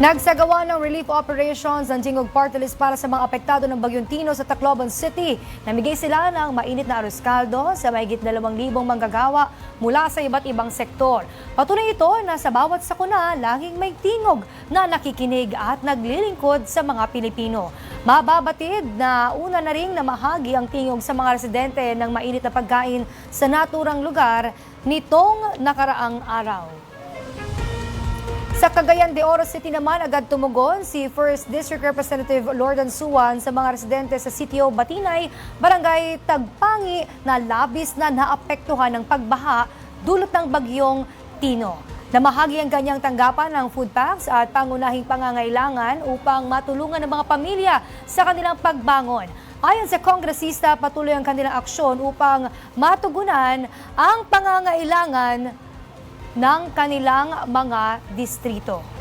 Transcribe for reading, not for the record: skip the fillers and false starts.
Nagsagawa ng relief operations ang Tingog Party List para sa mga apektado ng Bagyong Tino sa Tacloban City. Namigay sila ng mainit na arroz caldo sa mahigit 2,000 manggagawa mula sa iba't ibang sektor. Patunay ito na sa bawat sakuna, laging may tingog na nakikinig at naglilingkod sa mga Pilipino. Mababatid na una na ring namahagi ang tingog sa mga residente ng mainit na pagkain sa naturang lugar nitong nakaraang araw. Sa Cagayan de Oro City naman, agad tumugon si 1st District Representative Lordan Suwan sa mga residente sa Sitio Batinay, Barangay Tagpangi na labis na naapektuhan ng pagbaha dulot ng Bagyong Tino. Namahagi ang kanyang tanggapan ng food packs at pangunahing pangangailangan upang matulungan ng mga pamilya sa kanilang pagbangon. Ayon sa kongresista, patuloy ang kanilang aksyon upang matugunan ang pangangailangan ng kanilang mga distrito.